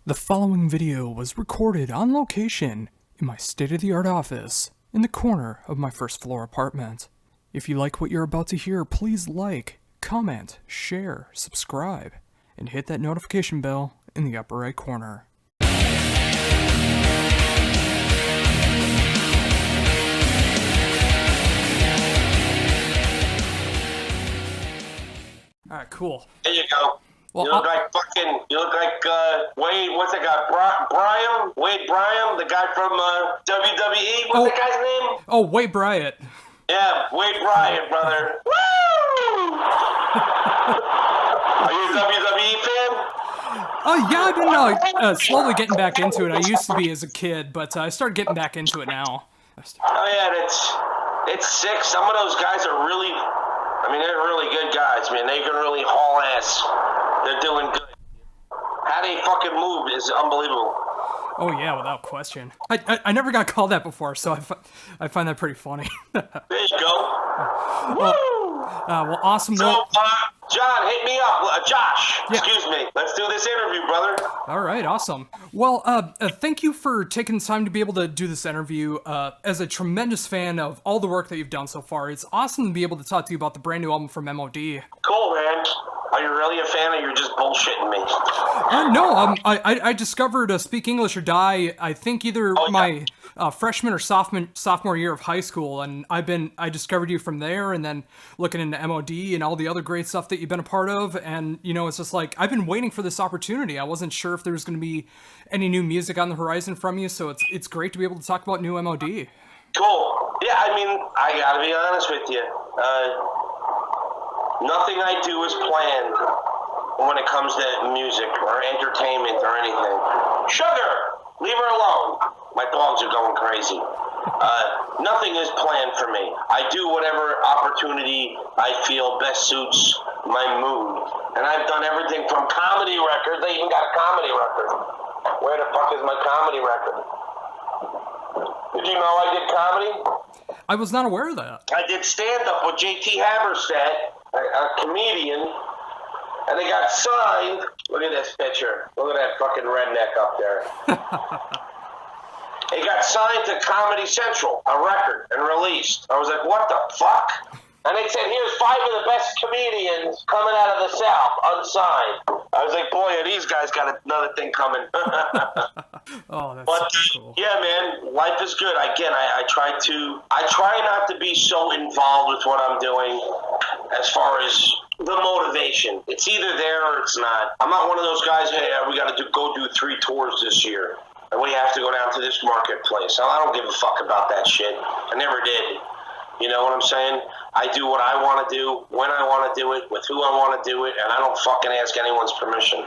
The following video was recorded on location in my state-of-the-art office in the corner of my first floor apartment. If you like what you're about to hear, please like, comment, share, subscribe, and hit that notification bell in the upper right corner. Alright, cool. There you go. Well, you look like Wade, what's that guy? Bryan? Wade Bryan, the guy from WWE? What's that guy's name? Oh, Wade Wyatt. Yeah, Wade Bryan, brother. Woo! Are you a WWE fan? Oh, yeah, I've been slowly getting back into it. I used to be as a kid, but I started getting back into it now. Oh, yeah, it's sick. Some of those guys are really, they're really good guys, man. They can really haul ass. They're doing good. How they fucking move is unbelievable. Oh yeah, without question. I never got called that before, so I find that pretty funny. There you go. Well, awesome. So, John, hit me up. Josh, Yeah. Excuse me. Let's do this interview, brother. All right, awesome. Well, thank you for taking time to be able to do this interview. As a tremendous fan of all the work that you've done so far, it's awesome to be able to talk to you about the brand new album from M.O.D. Cool, man. Are you really a fan, or you're just bullshitting me? No, I discovered Speak English or Die, I think either my freshman or sophomore year of high school, and I discovered you from there, and then looking into M.O.D. and all the other great stuff that you've been a part of, and, you know, it's just like, I've been waiting for this opportunity. I wasn't sure if there was going to be any new music on the horizon from you, so it's great to be able to talk about new M.O.D. Cool. Yeah, I gotta be honest with you. Nothing I do is planned when it comes to music or entertainment or anything. Sugar! Leave her alone. My dogs are going crazy. Nothing is planned for me. I do whatever opportunity I feel best suits my mood. And I've done everything from comedy records. They even got a comedy record. Where the fuck is my comedy record? Did you know I did comedy? I was not aware of that. I did stand-up with J.T. Haberstadt, a comedian, and they got signed. Look at this picture. Look at that fucking redneck up there. They got signed to Comedy Central, a record, and released. I was like, what the fuck? And they said, here's 5 of the best comedians coming out of the South, unsigned. I was like, boy, these guys got another thing coming. Oh, that's so cool. Yeah, man, life is good. Again, I try not to be so involved with what I'm doing as far as the motivation. It's either there or it's not. I'm not one of those guys, hey, we got to go do 3 tours this year. And we have to go down to this marketplace. I don't give a fuck about that shit. I never did. You know what I'm saying? I do what I want to do, when I want to do it, with who I want to do it, and I don't fucking ask anyone's permission.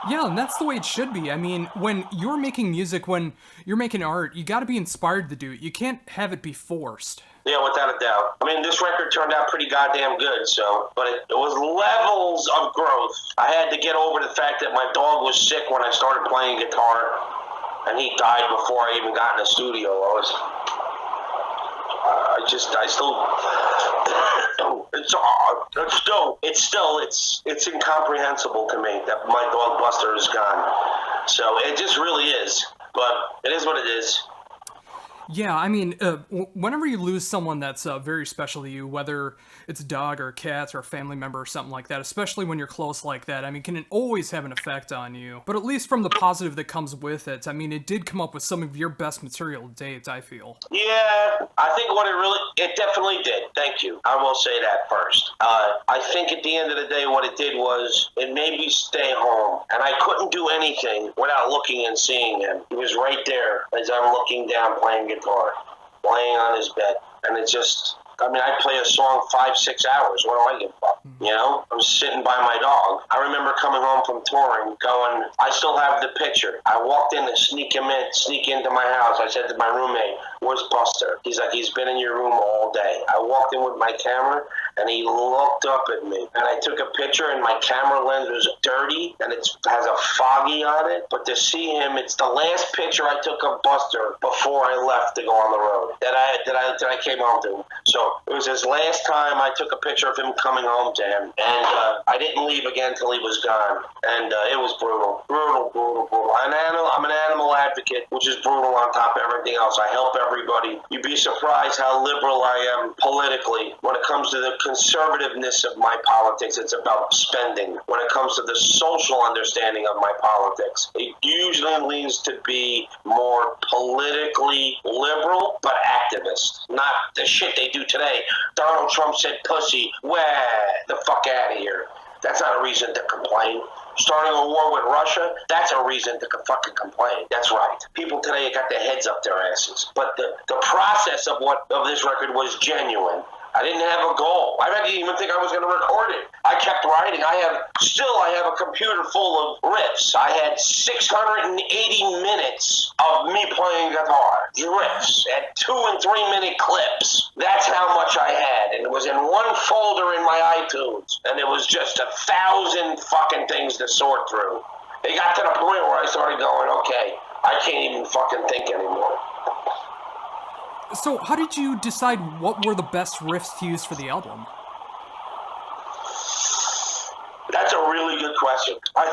Yeah, and that's the way it should be. I mean, when you're making music, when you're making art, you got to be inspired to do it. You can't have it be forced. Yeah, without a doubt. I mean, this record turned out pretty goddamn good, but it was levels of growth. I had to get over the fact that my dog was sick when I started playing guitar, and he died before I even got in the studio. It's incomprehensible to me that my dog Buster is gone. So it just really is. But it is what it is. Yeah, I mean, whenever you lose someone that's very special to you, whether it's a dog or a cat or a family member or something like that, especially when you're close like that, I mean, can it always have an effect on you? But at least from the positive that comes with it, I mean, it did come up with some of your best material to date, I feel. Yeah, I think it definitely did. Thank you. I will say that first. I think at the end of the day, what it did was it made me stay home. And I couldn't do anything without looking and seeing him. He was right there as I'm looking down playing guitar, laying on his bed, and it just, I play a song 5-6 hours. What do I give a fuck? You know, I'm sitting by my dog. I remember coming home from touring, going, I still have the picture. I walked in to sneak into my house. I said to my roommate, where's Buster? He's like, he's been in your room all day. I walked in with my camera, and he looked up at me, and I took a picture, and my camera lens was dirty, and it has a foggy on it, but to see him, it's the last picture I took of Buster before I left to go on the road that I came home to. So it was his last time I took a picture of him coming home to him, and I didn't leave again till he was gone, and it was brutal. market, which is brutal on top of everything else. I help everybody. You'd be surprised how liberal I am politically. When it comes to the conservativeness of my politics, it's about spending. When it comes to the social understanding of my politics, it usually leans to be more politically liberal, but activist. Not the shit they do today. Donald Trump said pussy. Wah, the fuck out of here. That's not a reason to complain. Starting a war with Russia, that's a reason to fucking complain. That's right. People today got their heads up their asses. But the process of this record was genuine. I didn't have a goal. I didn't even think I was going to record it. I kept writing. I have a computer full of riffs. I had 680 minutes of me playing guitar, riffs at 2 and 3 minute clips. That's how much I had, and it was in one folder in my iTunes, and it was just 1,000 fucking things to sort through. It got to the point where I started going, okay, I can't even fucking think anymore. So how did you decide what were the best riffs to use for the album? That's a really good question. I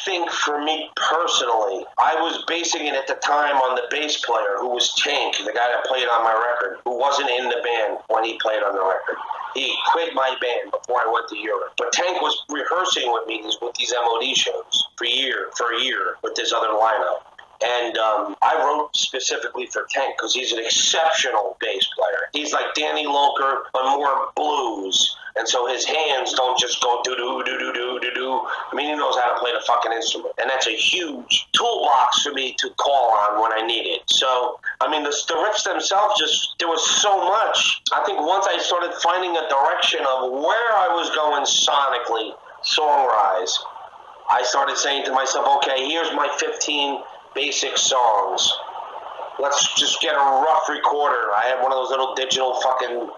think for me personally, I was basing it at the time on the bass player who was Tank, the guy that played on my record, who wasn't in the band when he played on the record. He quit my band before I went to Europe. But Tank was rehearsing with me with these M.O.D shows for a year with this other lineup. And I wrote specifically for Tank because he's an exceptional bass player. He's like Danny Loker, but more blues. And so his hands don't just go do-do-do-do-do-do-do. I mean, he knows how to play the fucking instrument. And that's a huge toolbox for me to call on when I need it. So, I mean, the riffs themselves there was so much. I think once I started finding a direction of where I was going sonically, song-wise, I started saying to myself, okay, here's my 15 basic songs. Let's just get a rough recorder. I have one of those little digital fucking,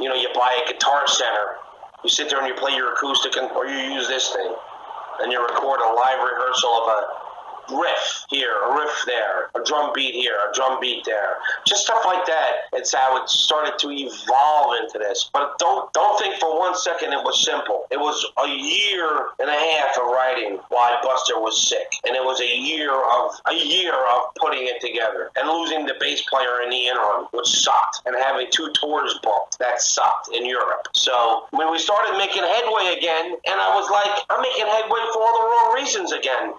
you buy a Guitar Center. You sit there and you play your acoustic, or you use this thing, and you record a live rehearsal of a riff here, a riff there, a drum beat here, a drum beat there. Just stuff like that. It's how it started to evolve into this. But don't think for 1 second it was simple. It was a year and a half of writing while Buster was sick. And it was a year of putting it together. And losing the bass player in the interim, which sucked. And having 2 tours booked, that sucked in Europe. So when we started making headway again, and I was like, I'm making headway for all the wrong reasons again.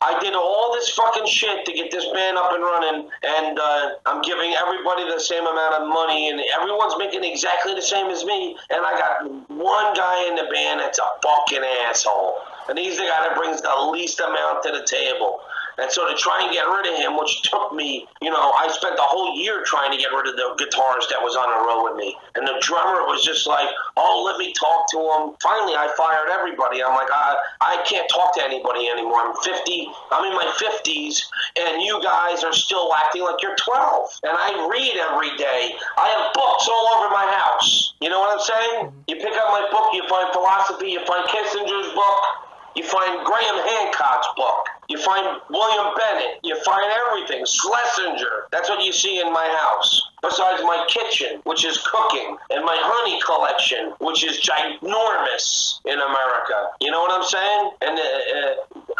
I did all this fucking shit to get this band up and running, and I'm giving everybody the same amount of money, and everyone's making exactly the same as me, and I got one guy in the band that's a fucking asshole, and he's the guy that brings the least amount to the table. And so to try and get rid of him, which took me, I spent the whole year trying to get rid of the guitarist that was on the road with me. And the drummer was just like, oh, let me talk to him. Finally, I fired everybody. I'm like, I can't talk to anybody anymore. I'm in my 50s, and you guys are still acting like you're 12. And I read every day. I have books all over my house. You know what I'm saying? You pick up my book, you find philosophy, you find Kissinger's book, you find Graham Hancock's book. You find William Bennett. You find everything. Schlesinger. That's what you see in my house. Besides my kitchen, which is cooking, and my honey collection, which is ginormous in America. You know what I'm saying? And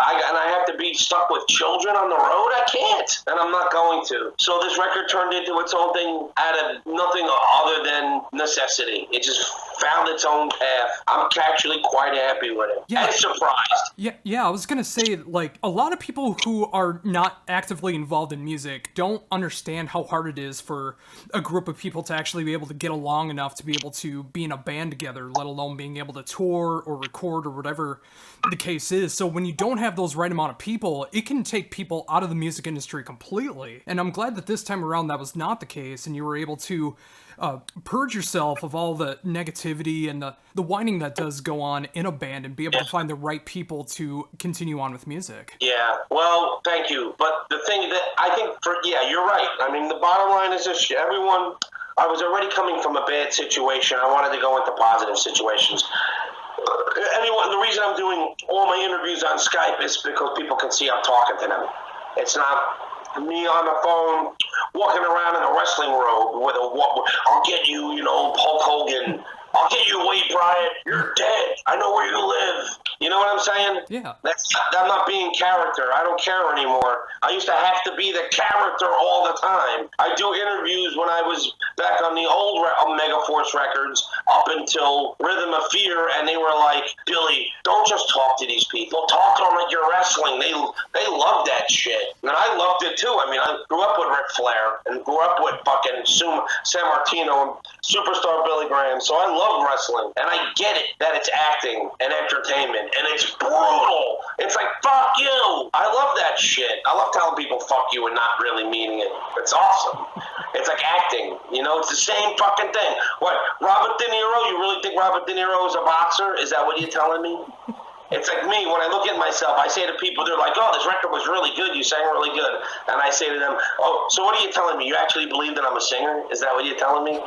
I have to be stuck with children on the road? I can't. And I'm not going to. So this record turned into its own thing out of nothing other than necessity. It just found its own path. I'm actually quite happy with it. Yeah. And surprised. Yeah, I was going to say, like, a lot of people who are not actively involved in music don't understand how hard it is for a group of people to actually be able to get along enough to be able to be in a band together, let alone being able to tour or record or whatever the case is. So when you don't have those right amount of people, it can take people out of the music industry completely. And I'm glad that this time around that was not the case, and you were able to purge yourself of all the negativity and the whining that does go on in a band and be able to find the right people to continue on with music. Yeah, well, thank you. But the thing that I think, you're right. I mean, the bottom line is this: I was already coming from a bad situation. I wanted to go into positive situations. The reason I'm doing all my interviews on Skype is because people can see I'm talking to them. It's not me on the phone walking around in a wrestling robe with I'll get you, Hulk Hogan I'll get you away, Brian. You're dead. I know where you live. You know what I'm saying? Yeah. I'm not being character. I don't care anymore. I used to have to be the character all the time. I do interviews when I was back on the old Megaforce Records up until Rhythm of Fear, and they were like, Billy, don't just talk to these people. Talk to them like you're wrestling. They love that shit. And I loved it too. I mean, I grew up with Ric Flair and grew up with fucking San Martino and Superstar Billy Graham. So I love wrestling. And I get it that it's acting and entertainment. And it's brutal. It's like, fuck you. I love that shit. I love telling people fuck you and not really meaning it. It's awesome. It's like acting. You know, it's the same fucking thing. What, Robert De Niro? You really think Robert De Niro is a boxer? Is that what you're telling me? It's like me, when I look at myself, I say to people, they're like, oh, this record was really good, you sang really good. And I say to them, oh, so what are you telling me? You actually believe that I'm a singer? Is that what you're telling me?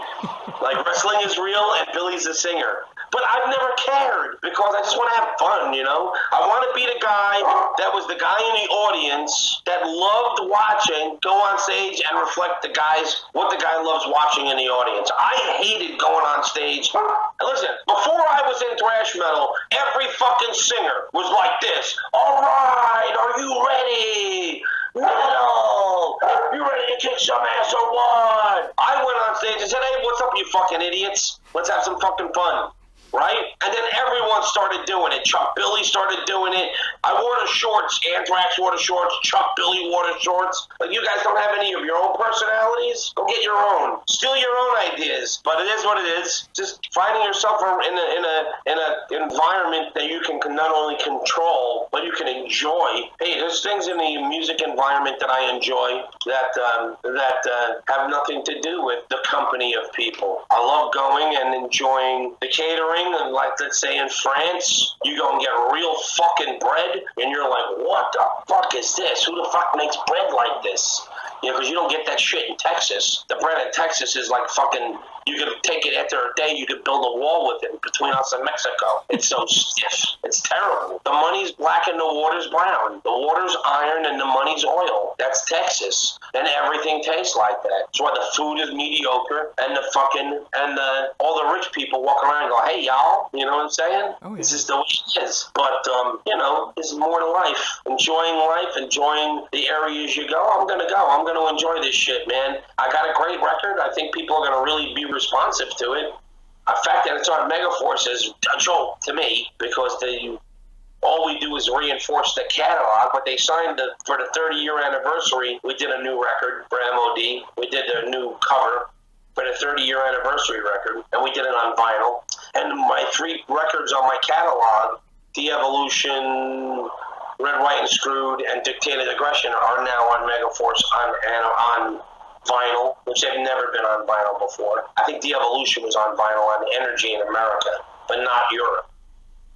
Like, wrestling is real and Billy's a singer. But I've never cared because I just want to have fun, you know? I want to be the guy that was the guy in the audience that loved watching, go on stage and reflect what the guy loves watching in the audience. I hated going on stage. And listen, before I was in thrash metal, every fucking singer was like this. All right, are you ready? Metal! You ready to kick some ass or what? I went on stage and said, hey, what's up, you fucking idiots? Let's have some fucking fun. Right? And then everyone started doing it. Chuck Billy started doing it. I wore the shorts. Anthrax wore the shorts. Chuck Billy wore the shorts. Like, you guys don't have any of your own personalities? Go get your own. Steal your own ideas. But it is what it is. Just finding yourself in an environment that you can not only control, but you can enjoy. Hey, there's things in the music environment that I enjoy that have nothing to do with the company of people. I love going and enjoying the catering. And like, let's say in France, you go and get real fucking bread, and you're like, what the fuck is this? Who the fuck makes bread like this? You know, because you don't get that shit in Texas. The bread in Texas is like fucking, you could take it after a day, you could build a wall with it between us and Mexico. It's so stiff. It's terrible. The money's black and the water's brown. The water's iron and the money's oil. That's Texas. And everything tastes like that. That's why the food is mediocre and all the rich people walk around and go, hey, y'all, you know what I'm saying? Oh, yeah. This is the way it is. But, you know, there's more to life. Enjoying the areas you go. I'm going to go. I'm going to enjoy this shit, man. I got a great record. I think people are going to really be responsive to it. The fact that it's on Megaforce is a joke to me because all we do is reinforce the catalog. But they signed for the 30-year anniversary. We did a new record for M.O.D. We did a new cover for the 30-year anniversary record, and we did it on vinyl. And my 3 records on my catalog, De-Evolution, Red, White, and Screwed, and Dictated Aggression, are now on Megaforce on vinyl, which they've never been on vinyl before. I think De-Evolution was on vinyl on Energy in America, but not Europe.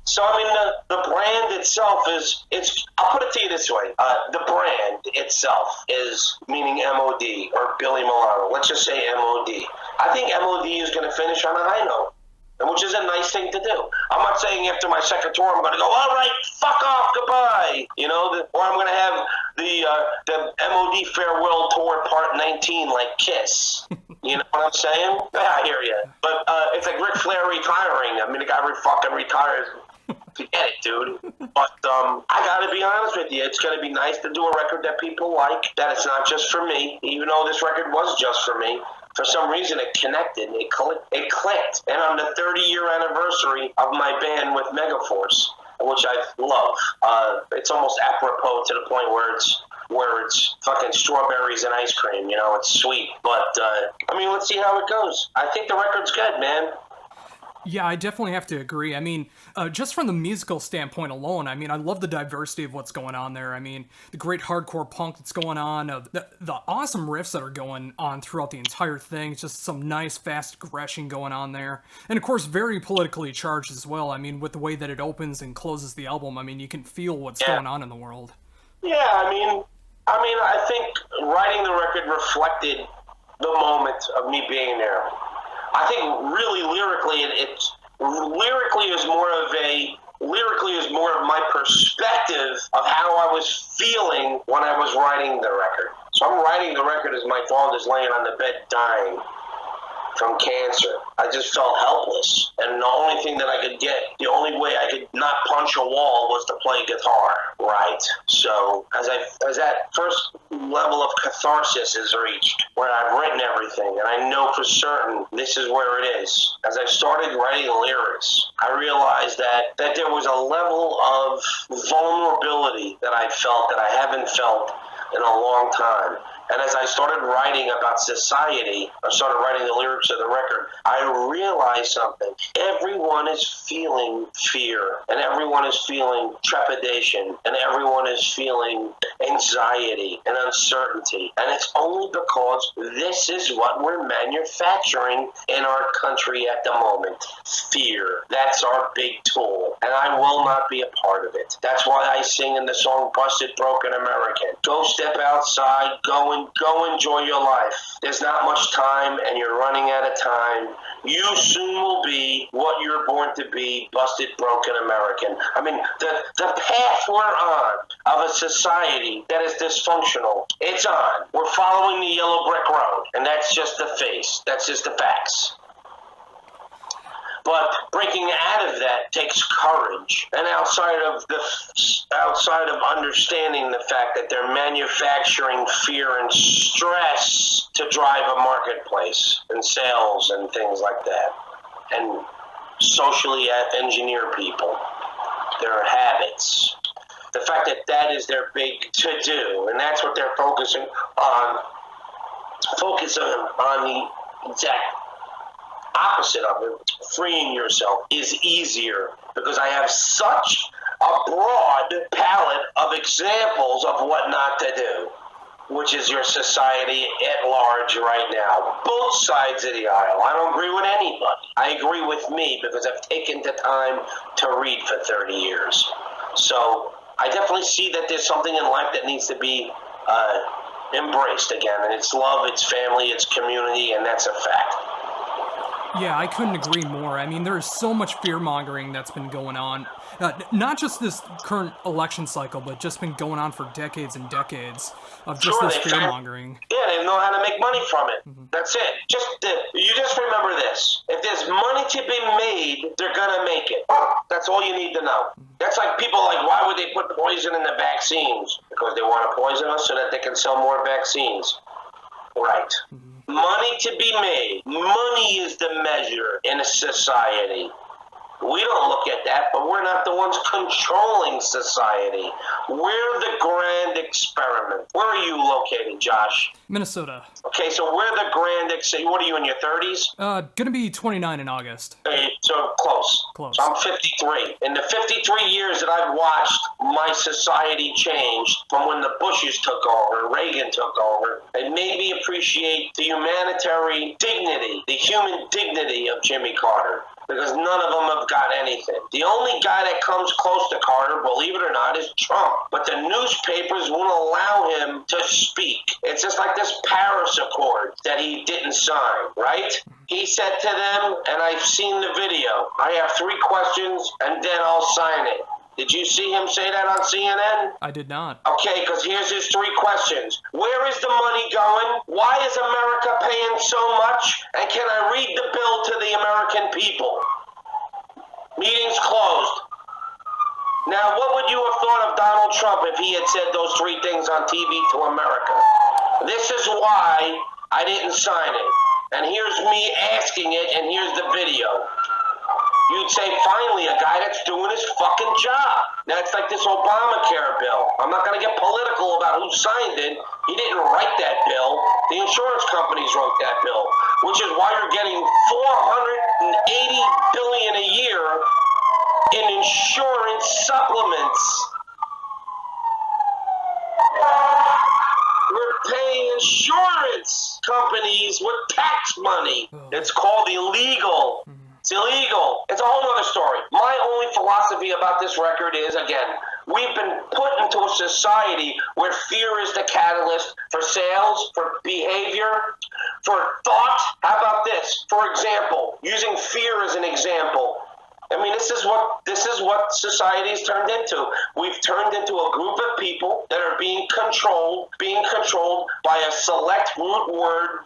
So, I mean, the brand itself I'll put it to you this way. The brand itself is, meaning M.O.D. or Billy Milano. Let's just say M.O.D. I think M.O.D. is going to finish on a high note, which is a nice thing to do. I'm not saying after my second tour I'm going to go, all right, fuck off, goodbye. You know, or I'm going to have the M.O.D. farewell tour part 19 like Kiss. You know what I'm saying? Yeah, I hear you. But it's like Ric Flair retiring. I mean, the guy fucking retires. Forget it, dude. But I gotta be honest with you. It's gonna be nice to do a record that people like, that it's not just for me, even though this record was just for me. For some reason, it connected. It clicked. And on the 30-year anniversary of my band with Megaforce, which I love, it's almost apropos to the point where it's fucking strawberries and ice cream. You know, it's sweet. But, I mean, let's see how it goes. I think the record's good, man. Yeah, I definitely have to agree. I mean, just from the musical standpoint alone, I mean, I love the diversity of what's going on there. I mean, the great hardcore punk that's going on, the awesome riffs that are going on throughout the entire thing, just some nice, fast aggression going on there. And, of course, very politically charged as well. I mean, with the way that it opens and closes the album, I mean, you can feel what's going on in the world. Yeah, I mean, I think writing the record reflected the moment of me being there. I think really lyrically is more of my perspective of how I was feeling when I was writing the record. So I'm writing the record as my father's laying on the bed dying. from cancer. I just felt helpless. And the only thing that I could get, the only way I could not punch a wall was to play guitar. Right. So as that first level of catharsis is reached, where I've written everything, and I know for certain this is where it is, as I started writing lyrics, I realized that there was a level of vulnerability that I felt that I haven't felt in a long time. And as I started writing about society, I started writing the lyrics of the record, I realized something. Everyone is feeling fear, and everyone is feeling trepidation, and everyone is feeling anxiety and uncertainty. And it's only because this is what we're manufacturing in our country at the moment. Fear. That's our big tool. And I will not be a part of it. That's why I sing in the song Busted Broken American. Go step outside, go enjoy your life. There's not much time, and you're running out of time. You soon will be what you're born to be, busted, broken American. I mean, the path we're on of a society that is dysfunctional, it's on. We're following the yellow brick road, and that's just the face. That's just the facts. But breaking out of that takes courage. And outside of understanding the fact that they're manufacturing fear and stress to drive a marketplace and sales and things like that, and socially engineer people, their habits. The fact that that is their big to-do, and that's what they're focusing on the exact opposite of it. Freeing yourself is easier because I have such a broad palette of examples of what not to do, which is your society at large right now. Both sides of the aisle. I don't agree with anybody. I agree with me because I've taken the time to read for 30 years. So I definitely see that there's something in life that needs to be embraced again, and it's love, it's family, it's community, and that's a fact. Yeah, I couldn't agree more. I mean, there is so much fear-mongering that's been going on. Not just this current election cycle, but just been going on for decades and decades of just this fear-mongering. Yeah, they know how to make money from it. Mm-hmm. That's it. You just remember this. If there's money to be made, they're going to make it. That's all you need to know. Mm-hmm. That's like people why would they put poison in the vaccines? Because they want to poison us so that they can sell more vaccines. Right. Mm-hmm. Money to be made. Money is the measure in a society. We don't look at that, but we're not the ones controlling society. We're the grand experiment. Where are you located, Josh? Minnesota. Okay, so we're the grand experiment. What are you, in your 30s? Gonna be 29 in August. Okay, so close. Close. So I'm 53. In the 53 years that I've watched my society change from when the Bushes took over, Reagan took over, it made me appreciate the humanitarian dignity, the human dignity of Jimmy Carter. Because none of them have got anything. The only guy that comes close to Carter, believe it or not, is Trump. But the newspapers won't allow him to speak. It's just like this Paris Accord that he didn't sign, right? He said to them, and I've seen the video, I have 3 questions and then I'll sign it. Did you see him say that on CNN? I did not. Okay, because here's his 3 questions. Where is the money going? Why is America paying so much? And can I read the bill to the American people? Meeting's closed. Now, what would you have thought of Donald Trump if he had said those 3 things on TV to America? This is why I didn't sign it. And here's me asking it, and here's the video. You'd say, finally, a guy that's doing his fucking job. Now, it's like this Obamacare bill. I'm not going to get political about who signed it. He didn't write that bill. The insurance companies wrote that bill, which is why you're getting $480 billion a year in insurance supplements. We're paying insurance companies with tax money. It's called illegal. It's illegal. It's a whole other story. My only philosophy about this record is, again, we've been put into a society where fear is the catalyst for sales, for behavior, for thought. How about this? For example, using fear as an example. I mean, this is what society's turned into. We've turned into a group of people that are being being controlled by a select root word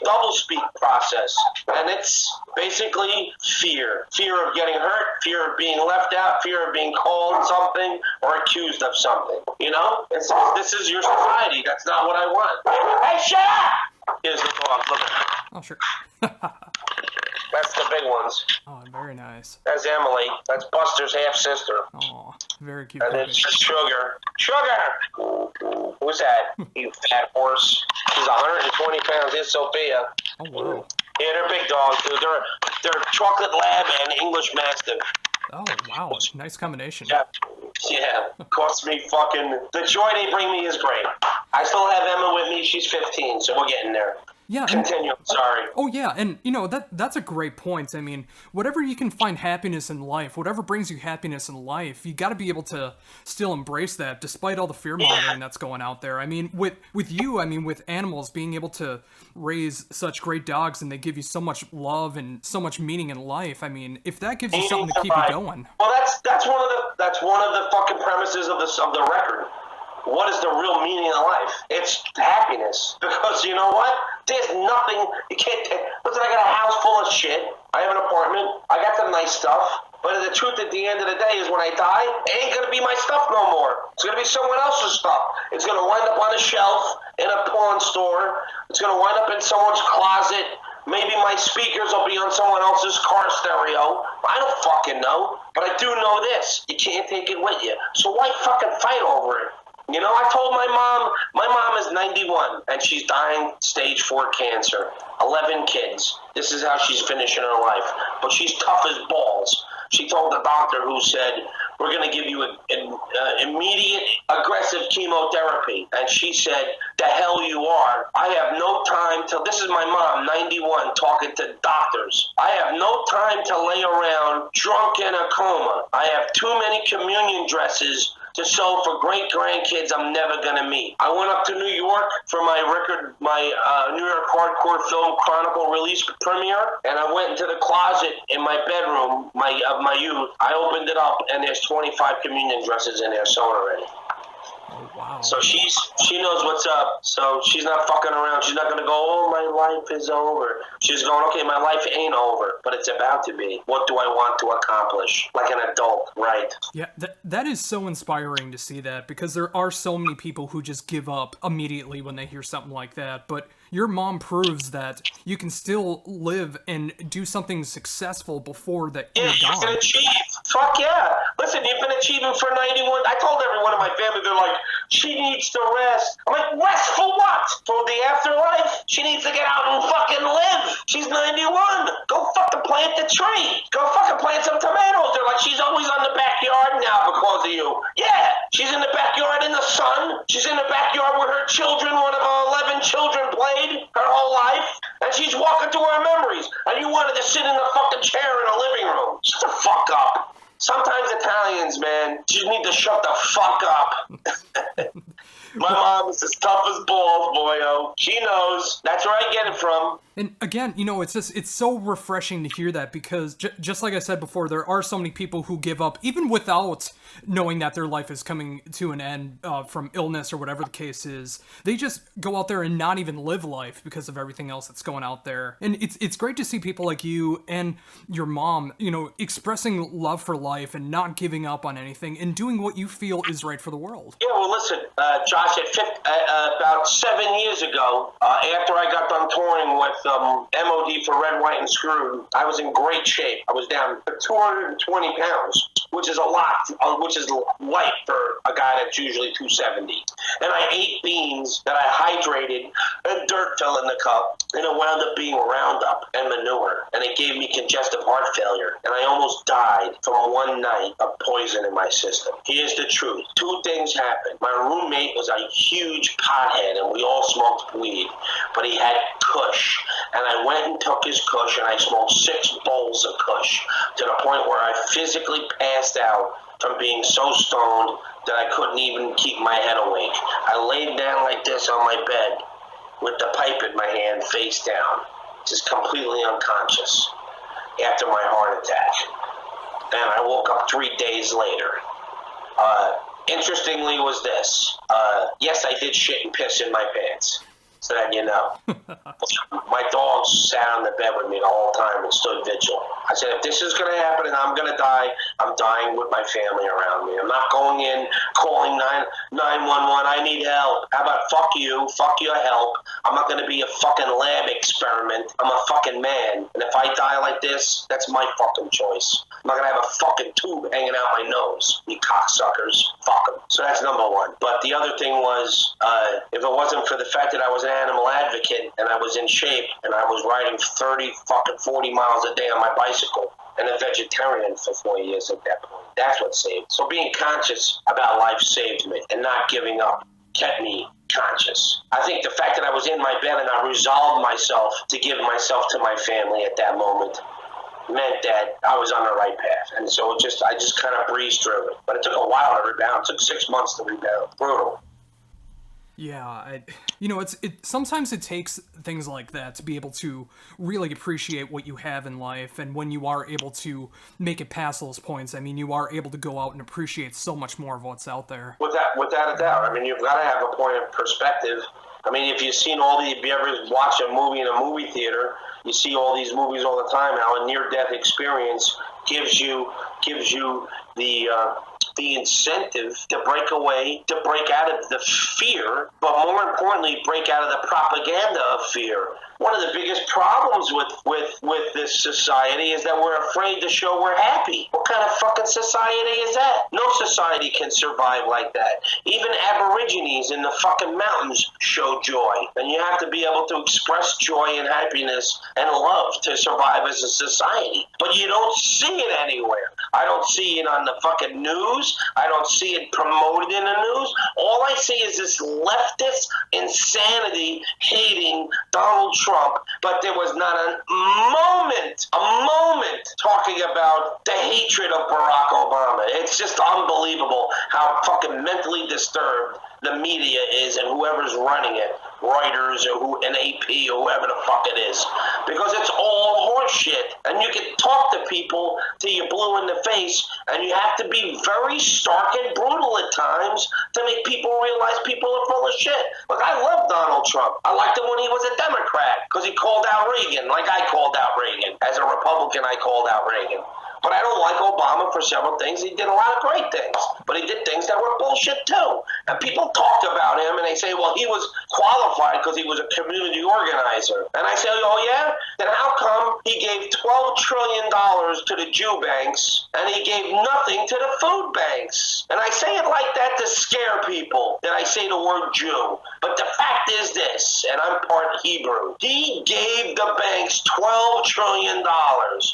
doublespeak process. And it's basically fear. Fear of getting hurt, fear of being left out, fear of being called something or accused of something. You know? This is your society. That's not what I want. Hey, shut up! Here's the dog. Look at it. Oh, sure. That's the big ones. Oh, very nice. That's Emily. That's Buster's half-sister. Oh, very cute. And it's Sugar. Sugar! Who's that? You fat horse. She's 120 pounds. Here's Sophia. Oh, wow. Yeah, they're big dogs, dude. They're chocolate lab and English mastiff. Oh, wow. Nice combination. Yeah. Costs me fucking... The joy they bring me is great. I still have Emma with me. She's 15, so we're getting there. Yeah. Continue. Sorry. Oh, yeah. And, you know, that's a great point. I mean, whatever you can find happiness in life, whatever brings you happiness in life, you got to be able to still embrace that despite all the fear-mongering that's going out there. I mean, with you, I mean, with animals, being able to raise such great dogs and they give you so much love and so much meaning in life, I mean, if that gives you something to keep you going. Well, that's one of the fucking premises of the record. What is the real meaning of life? It's happiness. Because you know what? There's nothing, you can't take. Listen, I got a house full of shit. I have an apartment. I got the nice stuff. But the truth at the end of the day is when I die, it ain't going to be my stuff no more. It's going to be someone else's stuff. It's going to wind up on a shelf in a pawn store. It's going to wind up in someone's closet. Maybe my speakers will be on someone else's car stereo. I don't fucking know. But I do know this. You can't take it with you. So why fucking fight over it? You know, I told my mom is 91, and she's dying stage 4 cancer. 11 kids. This is how she's finishing her life. But she's tough as balls. She told the doctor who said, we're going to give you an immediate aggressive chemotherapy. And she said, the hell you are. I have no time to, this is my mom, 91, talking to doctors. I have no time to lay around drunk in a coma. I have too many communion dresses to show for great grandkids I'm never gonna meet. I went up to New York for my record, my New York Hardcore Film Chronicle release premiere, and I went into the closet in my bedroom, of my youth. I opened it up, and there's 25 communion dresses in there sewn already. Oh, wow. So she knows what's up. So she's not fucking around. She's not going to go, oh, my life is over. She's going, okay, my life ain't over, but it's about to be. What do I want to accomplish? Like an adult, right? Yeah, that is so inspiring to see that, because there are so many people who just give up immediately when they hear something like that. But your mom proves that you can still live and do something successful before that you're gone. You can achieve. Fuck yeah. Listen, you've been achieving for 91. I told everyone in my family, they're like, she needs to rest. I'm like, rest for what? For the afterlife? She needs to get out and fucking live. She's 91. Go fucking plant the tree. Go fucking plant some tomatoes. They're like, she's always on the backyard now because of you. Yeah, she's in the backyard in the sun. She's in the backyard where her children, one of her 11 children, played her whole life. And she's walking through her memories. And you wanted to sit in the fucking chair in the living room. Shut the fuck up. Sometimes Italians, man, just need to shut the fuck up. My mom is as tough as balls, boyo. She knows. That's where I get it from. And again, you know, it's so refreshing to hear that, because just like I said before, there are so many people who give up even without knowing that their life is coming to an end from illness or whatever the case is. They just go out there and not even live life because of everything else that's going out there. And it's great to see people like you and your mom, you know, expressing love for life and not giving up on anything and doing what you feel is right for the world. Yeah, well, listen, Josh, about 7 years ago, after I got done touring with M.O.D. for Red, White, and Screwed, I was in great shape. I was down 220 pounds, which is a lot, which is light for a guy that's usually 270. And I ate beans that I hydrated, and dirt fell in the cup, and it wound up being Roundup and manure, and it gave me congestive heart failure, and I almost died from one night of poison in my system. Here's the truth. 2 things happened. My roommate was a huge pothead, and we all smoked weed, but he had Kush. And I went and took his Kush, and I smoked 6 bowls of Kush to the point where I physically passed out from being so stoned that I couldn't even keep my head awake. I laid down like this on my bed with the pipe in my hand face down, just completely unconscious after my heart attack. And I woke up 3 days later. interestingly was this. Yes, I did shit and piss in my pants. So that you know. My dog sat on the bed with me the whole time and stood vigil. I said, if this is going to happen and I'm going to die, I'm dying with my family around me. I'm not going in calling 911. I need help. How about fuck you, fuck your help. I'm not going to be a fucking lab experiment. I'm a fucking man. And if I die like this, that's my fucking choice. I'm not going to have a fucking tube hanging out my nose. You cocksuckers. Fuck them. So that's number one. But the other thing was, if it wasn't for the fact that I was an animal advocate and I was in shape and I was riding 40 miles a day on my bicycle and a vegetarian for 4 years at that point. That's what saved. So being conscious about life saved me, and not giving up kept me conscious. I think the fact that I was in my bed and I resolved myself to give myself to my family at that moment meant that I was on the right path. And so I just kind of breezed through it. But it took a while to rebound. It took 6 months to rebound. Brutal. Yeah, sometimes it takes things like that to be able to really appreciate what you have in life, and when you are able to make it past those points, I mean, you are able to go out and appreciate so much more of what's out there. Without a doubt. I mean, you've got to have a point of perspective. I mean, if if you ever watch a movie in a movie theater, you see all these movies all the time, how a near-death experience gives you the incentive to break away, to break out of the fear, but more importantly, break out of the propaganda of fear. One of the biggest problems with this society is that we're afraid to show we're happy. What kind of fucking society is that? No society can survive like that. Even Aborigines in the fucking mountains show joy. And you have to be able to express joy and happiness and love to survive as a society. But you don't see it anywhere. I don't see it on the fucking news. I don't see it promoted in the news. All I see is this leftist insanity hating Donald Trump, but there was not a moment talking about the hatred of Barack Obama. It's just unbelievable how fucking mentally disturbed the media is and whoever's running it, Reuters or an AP or whoever the fuck it is, because it's all horseshit. And you can talk to people till you're blue in the face, and you have to be very stark and brutal at times to make people realize people are full of shit. Look, I love Donald Trump. I liked him when he was a Democrat because he called out Reagan, like I called out Reagan. As a Republican, I called out Reagan. But I don't like Obama for several things. He did a lot of great things, but he did things that were bullshit too. And people talk about him and they say, well, he was qualified because he was a community organizer. And I say, oh yeah? Then how come he gave $12 trillion to the Jew banks and he gave nothing to the food banks? And I say it like that to scare people, that I say the word Jew. But the fact is this, and I'm part Hebrew, he gave the banks $12 trillion,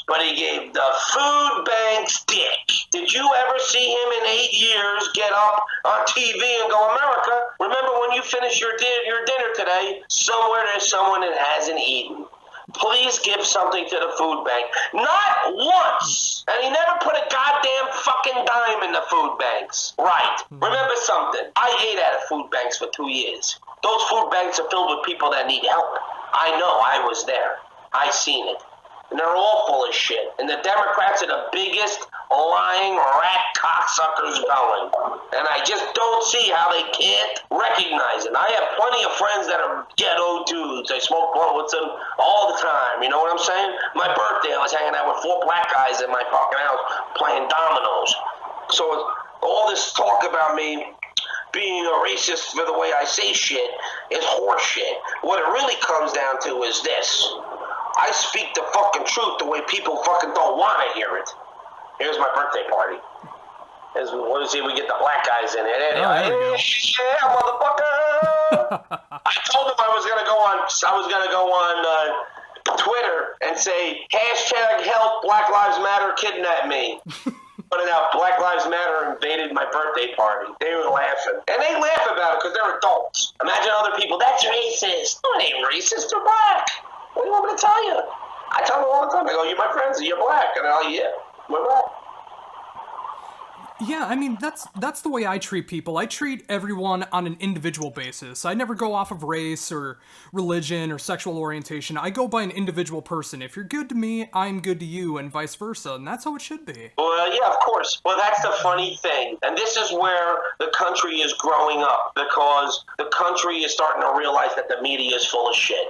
but he gave the food banks dick. Did you ever see him in 8 years get up on TV and go, America, remember when you finish your dinner today, somewhere there's someone that hasn't eaten. Please give something to the food bank. Not once. And he never put a goddamn fucking dime in the food banks. Right. Remember something. I ate at food banks for 2 years. Those food banks are filled with people that need help. I know. I was there. I seen it. And they're all full of shit. And the Democrats are the biggest lying rat cocksuckers going. And I just don't see how they can't recognize it. I have plenty of friends that are ghetto dudes. I smoke blunt with them all the time. You know what I'm saying? My birthday, I was hanging out with 4 black guys in my fucking house playing dominoes. So all this talk about me being a racist for the way I say shit is horseshit. What it really comes down to is this. I speak the fucking truth the way people fucking don't want to hear it. Here's my birthday party. Let me see if we get the black guys in it. Anyway, yeah, motherfucker! I told them I was gonna go on Twitter and say #help Black Lives Matter kidnap me. Putting out Black Lives Matter invaded my birthday party. They were laughing. And they laugh about it because they're adults. Imagine other people, that's racist. No, it ain't racist, they're black. What do you want me to tell you? I tell them all the time. I go, you're my friends, you're black. And they're like, yeah, we're black. Yeah, I mean, that's the way I treat people. I treat everyone on an individual basis. I never go off of race or religion or sexual orientation. I go by an individual person. If you're good to me, I'm good to you, and vice versa, and that's how it should be. Well, yeah, of course. Well, that's the funny thing. And this is where the country is growing up, because the country is starting to realize that the media is full of shit.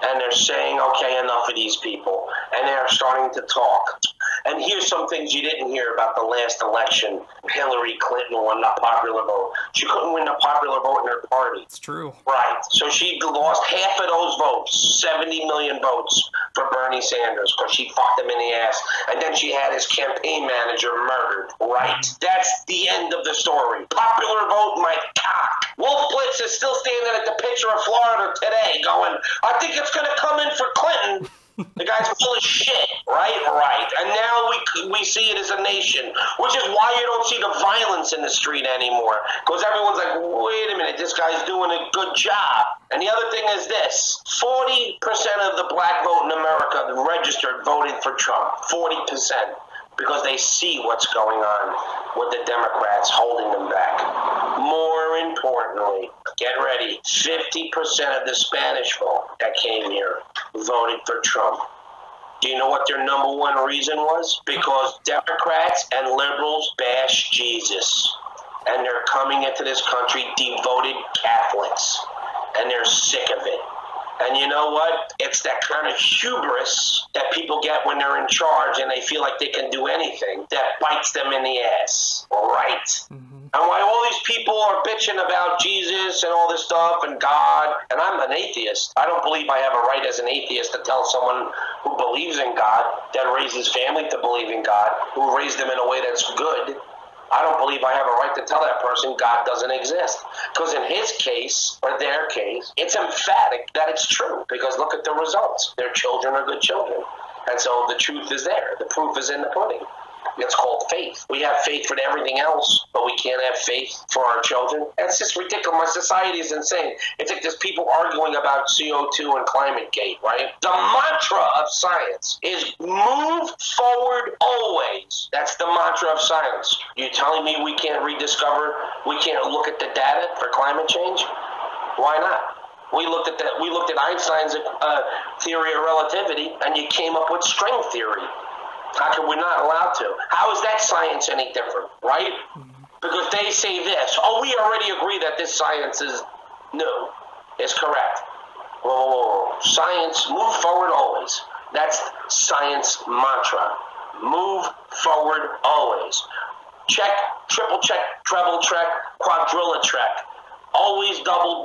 And they're saying, okay, enough of these people. And they're starting to talk. And here's some things you didn't hear about the last election. Hillary Clinton won the popular vote. She couldn't win the popular vote in her party. It's true. Right. So she lost half of those votes, 70 million votes, for Bernie Sanders, because she fucked him in the ass. And then she had his campaign manager murdered. Right. That's the end of the story. Popular vote, my cock. Wolf Blitz is still standing at the picture of Florida today going, I think it's going to come in for Clinton. The guy's full of shit, right? Right. And now we see it as a nation, which is why you don't see the violence in the street anymore. Because everyone's like, wait a minute, this guy's doing a good job. And the other thing is this, 40% of the black vote in America registered voted for Trump. 40%. Because they see what's going on with the Democrats holding them back. More importantly, get ready, 50% of the Spanish vote that came here voted for Trump. Do you know what their number one reason was? Because Democrats and liberals bash Jesus. And they're coming into this country devoted Catholics. And they're sick of it. And you know what? It's that kind of hubris that people get when they're in charge and they feel like they can do anything that bites them in the ass. Right? Mm-hmm. And why all these people are bitching about Jesus and all this stuff and God, and I'm an atheist. I don't believe I have a right as an atheist to tell someone who believes in God, that raised his family to believe in God, who raised them in a way that's good. I don't believe I have a right to tell that person God doesn't exist. Because in his case, or their case, it's emphatic that it's true. Because look at the results. Their children are good children. And so the truth is there. The proof is in the pudding. It's called faith. We have faith for everything else, but we can't have faith for our children. It's just ridiculous. My society is insane. It's like there's people arguing about CO2 and climate gate, right? The mantra of science is move forward always. That's the mantra of science. You telling me we can't rediscover, we can't look at the data for climate change? Why not? We looked at Einstein's theory of relativity, and you came up with string theory. How come we're not allowed to? How is that science any different, right? Because they say this. Oh, we already agree that this science is new. It's correct. Whoa. Science, move forward always. That's science mantra. Move forward always. Check, triple check, treble check, quadrilla check. Always double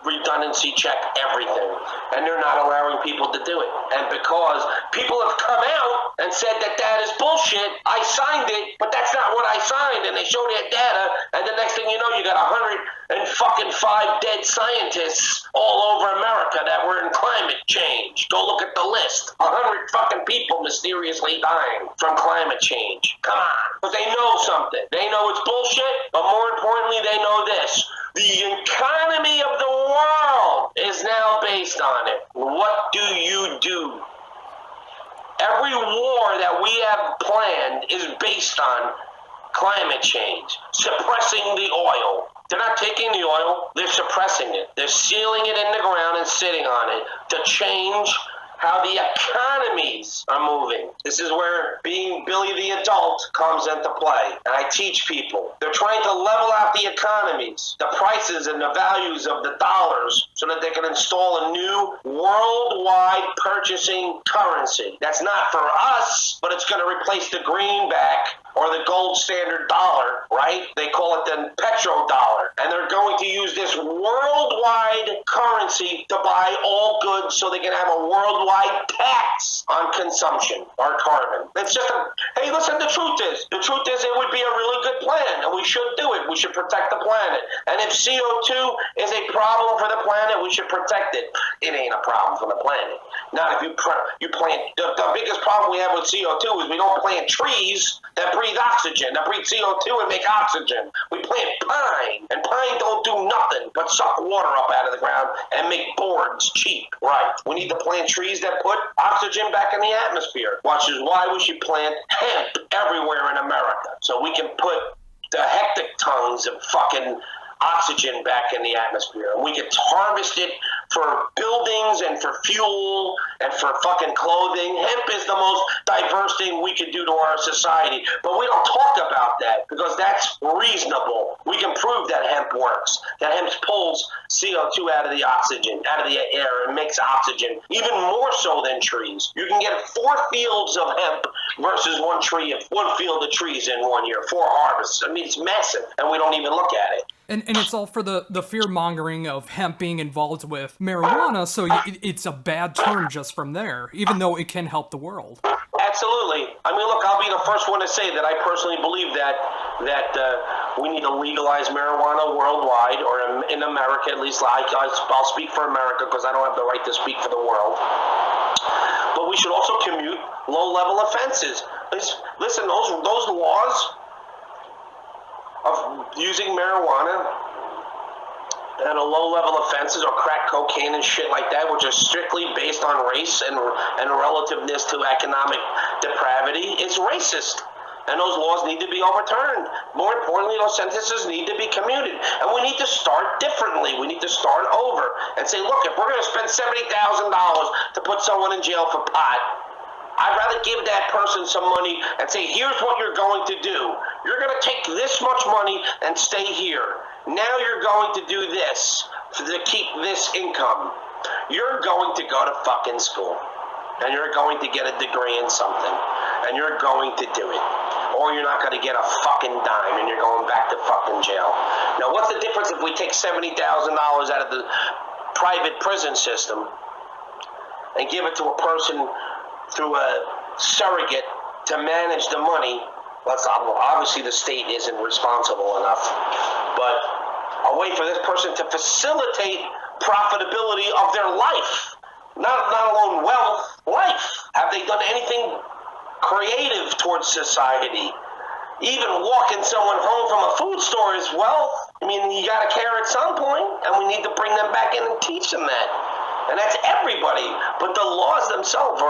redundancy check everything. And they're not allowing people to do it. And because people have come out and said that is bullshit, I signed it, but that's not what I signed. And they show their data, and the next thing you know, you got 105 dead scientists all over America that were in climate change. Go look at the list. 100 fucking people mysteriously dying from climate change. Come on. Because they know something. They know it's bullshit, but more importantly, they know this. The economy of the world is now based on it. What do you do? Every war that we have planned is based on climate change, suppressing the oil. They're not taking the oil, they're suppressing it. They're sealing it in the ground and sitting on it to change how the economies are moving. This is where being Billy the adult comes into play. And I teach people. They're trying to level out the economies, the prices and the values of the dollars so that they can install a new worldwide purchasing currency. That's not for us, but it's going to replace the greenback or the gold standard dollar, right? They call it the petrodollar. And they're going to use this worldwide currency to buy all goods so they can have a worldwide tax on consumption or carbon. It's just hey, listen, the truth is it would be a really good plan, and we should do it. We should protect the planet. And if CO2 is a problem for the planet, we should protect it. It ain't a problem for the planet. Not if you plant. The biggest problem we have with CO2 is we don't plant trees that breathe oxygen, that breathe CO2 and make oxygen. We plant pine, and pine don't do nothing but suck water up out of the ground and make boards cheap. Right. We need to plant trees that put oxygen back in the atmosphere, which is why we should plant hemp everywhere in America, so we can put the hectic tons of fucking oxygen back in the atmosphere. And we can harvest it for buildings and for fuel and for fucking clothing. Hemp is the most diverse thing we could do to our society, but we don't talk about that because that's reasonable. We can prove that hemp works, that hemp pulls CO2 out of the oxygen, out of the air, and makes oxygen, even more so than trees. You can get 4 fields of hemp versus one field of trees in 1 year, 4 harvests. I mean, it's massive, and we don't even look at it. And it's all for the fear-mongering of hemp being involved with marijuana, so it's a bad term just from there, even though it can help the world. Absolutely. I mean, look, I'll be the first one to say that I personally believe that we need to legalize marijuana worldwide, or in America at least. I'll speak for America because I don't have the right to speak for the world. But we should also commute low-level offenses. Listen, those laws of using marijuana and a low-level offenses or crack cocaine and shit like that, which are strictly based on race and relativeness to economic depravity, it's racist. And those laws need to be overturned. More importantly, those sentences need to be commuted. And we need to start differently. We need to start over and say, look, if we're going to spend $70,000 to put someone in jail for pot, I'd rather give that person some money and say, here's what you're going to do. You're going to take this much money and stay here. Now you're going to do this to keep this income. You're going to go to fucking school. And you're going to get a degree in something. And you're going to do it. Or you're not going to get a fucking dime and you're going back to fucking jail. Now, what's the difference if we take $70,000 out of the private prison system and give it to a person through a surrogate to manage the money? Obviously the state isn't responsible enough, but a way for this person to facilitate profitability of their life, not alone wealth, life. Have they done anything creative towards society? Even walking someone home from a food store is wealth. I mean, you got to care at some point, and we need to bring them back in and teach them that. And that's everybody. But the laws themselves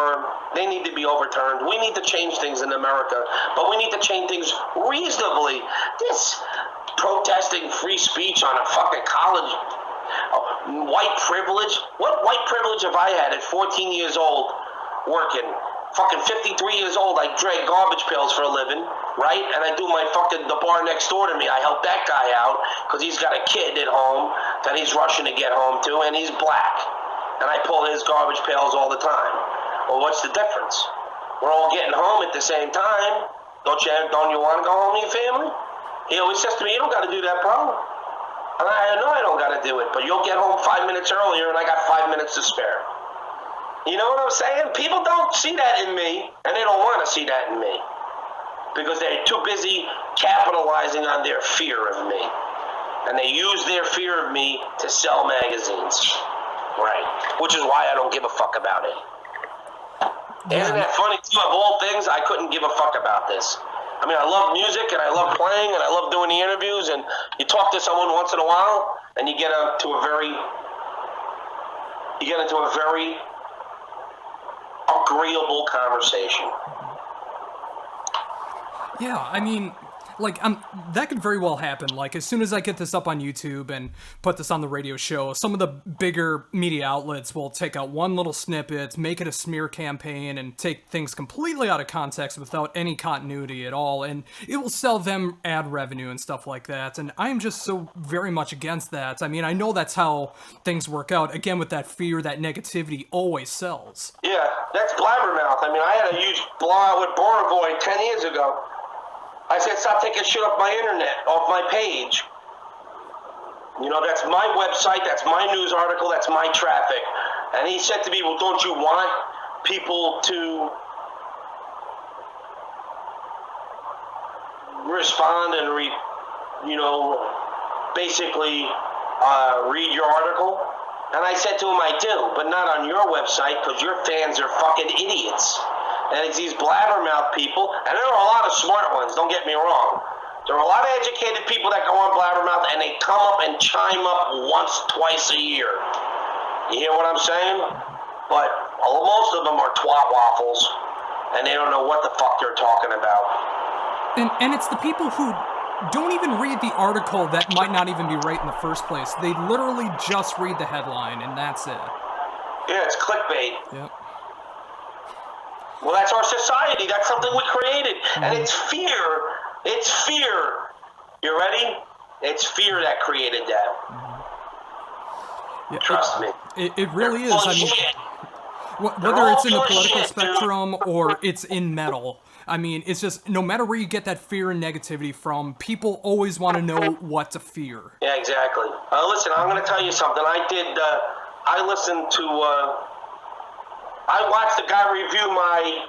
they need to be overturned. We need to change things in America, but we need to change things reasonably. This protesting free speech on a fucking college, white privilege. What white privilege have I had at 14 years old working? Fucking 53 years old, I drag garbage pails for a living, right? And I do the bar next door to me, I help that guy out because he's got a kid at home that he's rushing to get home to, and he's black. And I pull his garbage pails all the time. Well, what's the difference? We're all getting home at the same time. Don't you want to go home to your family? He always says to me, you don't got to do that, bro. And I know I don't got to do it, but you'll get home 5 minutes earlier and I got 5 minutes to spare. You know what I'm saying? People don't see that in me, and they don't want to see that in me because they're too busy capitalizing on their fear of me. And they use their fear of me to sell magazines. Right. Which is why I don't give a fuck about it. Yeah. Isn't that funny? Too, of all things, I couldn't give a fuck about this. I mean, I love music, and I love playing, and I love doing the interviews, and you talk to someone once in a while, and you get into a very agreeable conversation. Yeah, I mean, that could very well happen. Like, as soon as I get this up on YouTube and put this on the radio show, some of the bigger media outlets will take out one little snippet, make it a smear campaign, and take things completely out of context without any continuity at all, and it will sell them ad revenue and stuff like that, and I'm just so very much against that. I mean, I know that's how things work out. Again, with that fear, that negativity always sells. Yeah, that's blabbermouth. I mean, I had a huge blowout with Borovoy 10 years ago. I said, stop taking shit off my internet, off my page. You know, that's my website, that's my news article, that's my traffic. And he said to me, well, don't you want people to respond and, basically read your article? And I said to him, I do, but not on your website because your fans are fucking idiots. And it's these blabbermouth people, and there are a lot of smart ones, don't get me wrong. There are a lot of educated people that go on Blabbermouth, and they come up and chime up once, twice a year. You hear what I'm saying? But most of them are twat waffles, and they don't know what the fuck they're talking about. And it's the people who don't even read the article that might not even be right in the first place. They literally just read the headline, and that's it. Yeah, it's clickbait. Yep. Well, that's our society. That's something we created. And it's fear. It's fear. You ready? It's fear that created that. Yeah, Trust me. It really is. I mean, whether it's in the political spectrum or it's in metal, I mean, it's just, no matter where you get that fear and negativity from, people always want to know what to fear. Yeah, exactly. Listen, I'm going to tell you something. I listened to, I watched a guy review my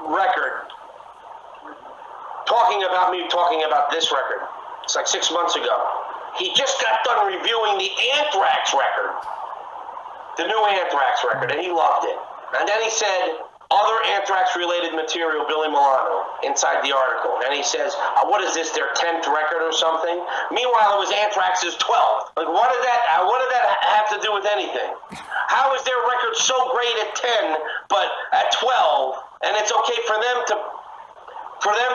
record, talking about this record. It's like 6 months ago. He just got done reviewing the Anthrax record, the new Anthrax record, and he loved it. And then he said, other Anthrax-related material, BIlly Milano, inside the article. And he says, what is this, their 10th record or something? Meanwhile, it was Anthrax's 12th. Like, what did that have to do with anything? How is their record so great at 10, but at 12, and it's okay for them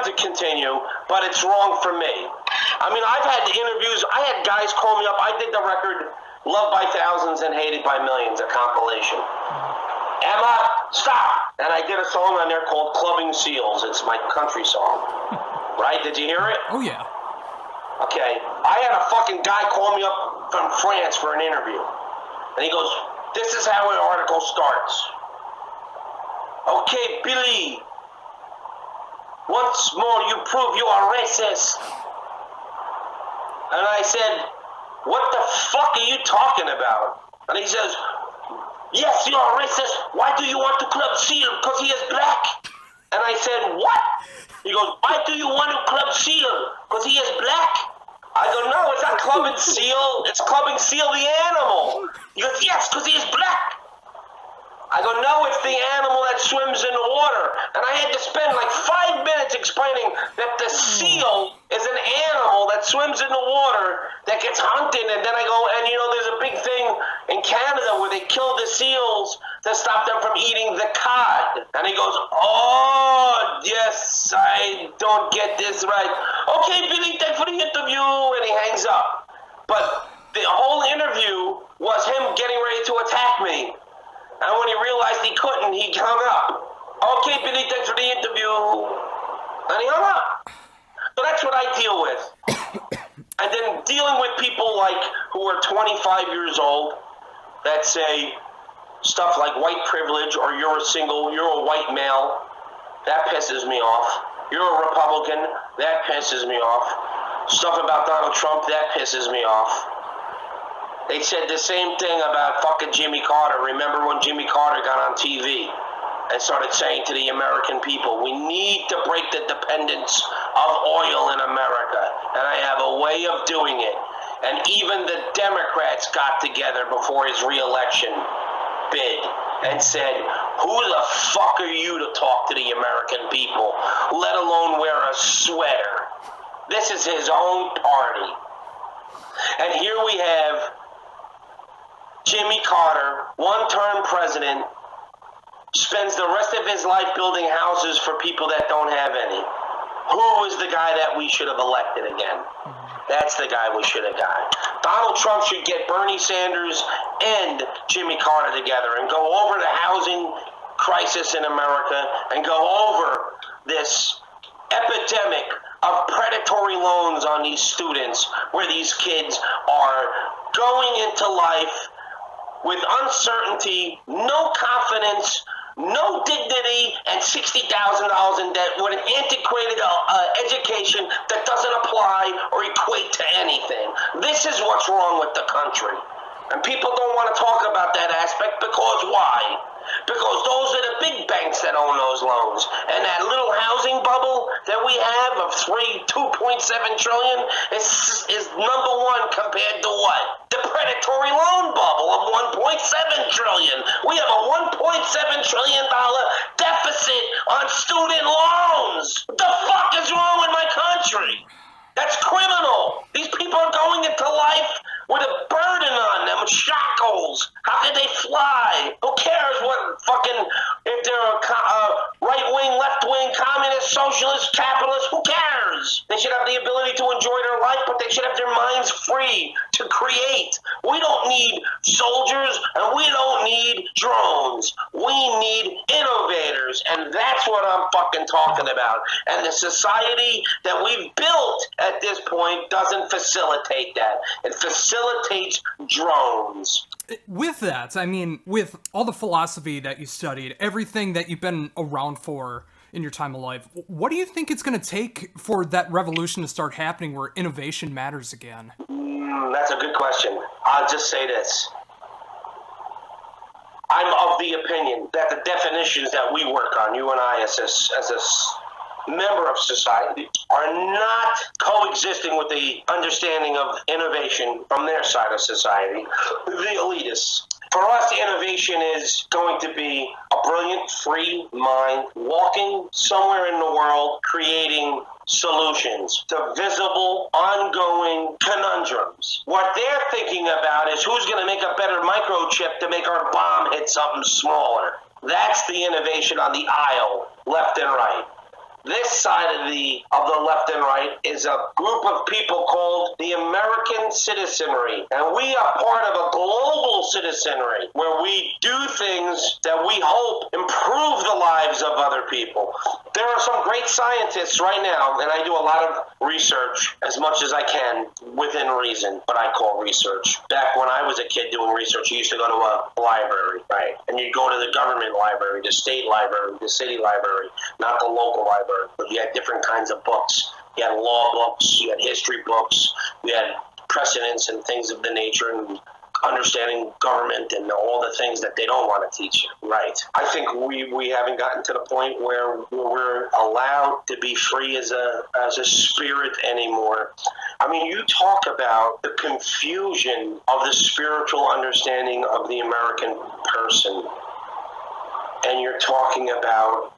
to continue, but it's wrong for me? I mean, I've had interviews. I had guys call me up. I did the record Loved by Thousands and Hated by Millions, a compilation. Emma, stop! And I did a song on there called Clubbing Seals. It's my country song. Right? Did you hear it? Oh, yeah. Okay. I had a fucking guy call me up from France for an interview. And he goes, this is how an article starts. Okay, Billy. Once more, you prove you are racist. And I said, what the fuck are you talking about? And he says, yes, you are racist. Why do you want to club Seal? Because he is black. And I said, what? He goes, why do you want to club Seal? Because he is black. I go, no, it's not clubbing Seal. It's clubbing Seal the animal. He goes, yes, because he is black. I go, no, it's the animal that swims in the water. And I had to spend like 5 minutes explaining that the seal is an animal that swims in the water that gets hunted. And then I go, and you know, there's a big thing in Canada where they kill the seals to stop them from eating the cod. And he goes, oh, yes, I don't get this right. Okay, Billy, thanks for the interview. And he hangs up. But the whole interview was him getting ready to attack me. And when he realized he couldn't, he hung up. Okay, Billy, thanks for the interview. And he hung up. So that's what I deal with. And then dealing with people like who are 25 years old that say stuff like white privilege or you're a white male. That pisses me off. You're a Republican. That pisses me off. Stuff about Donald Trump. That pisses me off. They said the same thing about fucking Jimmy Carter. Remember when Jimmy Carter got on TV and started saying to the American people, we need to break the dependence of oil in America. And I have a way of doing it. And even the Democrats got together before his re-election bid and said, who the fuck are you to talk to the American people, let alone wear a sweater? This is his own party. And here we have Jimmy Carter, one-term president, spends the rest of his life building houses for people that don't have any. Who is the guy that we should have elected again? That's the guy we should have got. Donald Trump should get Bernie Sanders and Jimmy Carter together and go over the housing crisis in America and go over this epidemic of predatory loans on these students where these kids are going into life with uncertainty, no confidence, no dignity, and $60,000 in debt with an antiquated education that doesn't apply or equate to anything. This is what's wrong with the country. And people don't want to talk about that aspect because why? Because those are the big banks that own those loans. And that little housing bubble that we have of $2.7 trillion is number one compared to what? The predatory loan bubble of $1.7 trillion. We have a $1.7 trillion deficit deficit on student loans. What the fuck is wrong with my country? That's criminal. These people are going into life with a burden on them, shackles. How can they fly? Who cares what fucking, if they're a right-wing, left-wing, communist, socialist, capitalist, who cares? They should have the ability to enjoy their life, but they should have their minds free to create. We don't need soldiers, and we don't need drones. We need innovators, and that's what I'm fucking talking about. And the society that we've built at this point doesn't facilitate that. It facilitates drones. With that, I mean, with all the philosophy that you studied, everything that you've been around for in your time of life, what do you think it's going to take for that revolution to start happening where innovation matters again? That's a good question. I'll just say this. I'm of the opinion that the definitions that we work on, you and I as a member of society, are not coexisting with the understanding of innovation from their side of society, the elitists. For us, innovation is going to be a brilliant, free mind walking somewhere in the world, creating solutions to visible, ongoing conundrums. What they're thinking about is who's going to make a better microchip to make our bomb hit something smaller. That's the innovation on the aisle, left and right. This side of the left and right is a group of people called the American citizenry. And we are part of a global citizenry where we do things that we hope improve the lives of other people. There are some great scientists right now, and I do a lot of research as much as I can within reason, what I call research. Back when I was a kid doing research, you used to go to a library, right? And you'd go to the government library, the state library, the city library, not the local library. But you had different kinds of books. You had law books, you had history books, you had precedents and things of the nature, and understanding government and all the things that they don't want to teach you. Right. I think we haven't gotten to the point where we're allowed to be free as a spirit anymore. I mean, you talk about the confusion of the spiritual understanding of the American person, and you're talking about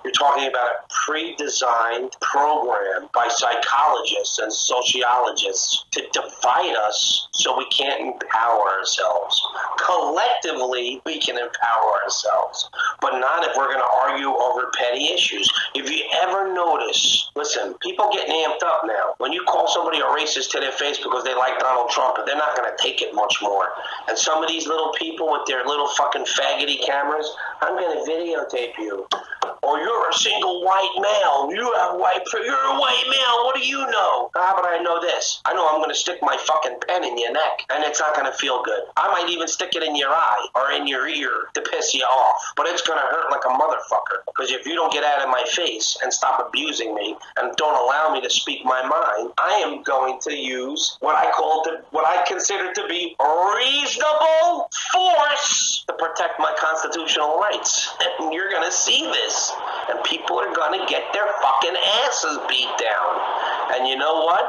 a pre-designed program by psychologists and sociologists to divide us so we can't empower ourselves. Collectively, we can empower ourselves, but not if we're going to argue over petty issues. If you ever notice, listen, people get amped up now. When you call somebody a racist to their face because they like Donald Trump, they're not going to take it much more. And some of these little people with their little fucking faggoty cameras, I'm going to videotape you. Or you're a single white male. You're a white male. What do you know? How about I know this? I know I'm going to stick my fucking pen in your neck, and it's not going to feel good. I might even stick it in your eye or in your ear to piss you off. But it's going to hurt like a motherfucker. Because if you don't get out of my face and stop abusing me and don't allow me to speak my mind, I am going to use what I consider to be reasonable force to protect my constitutional rights. And you're going to see this. And people are going to get their fucking asses beat down. And you know what?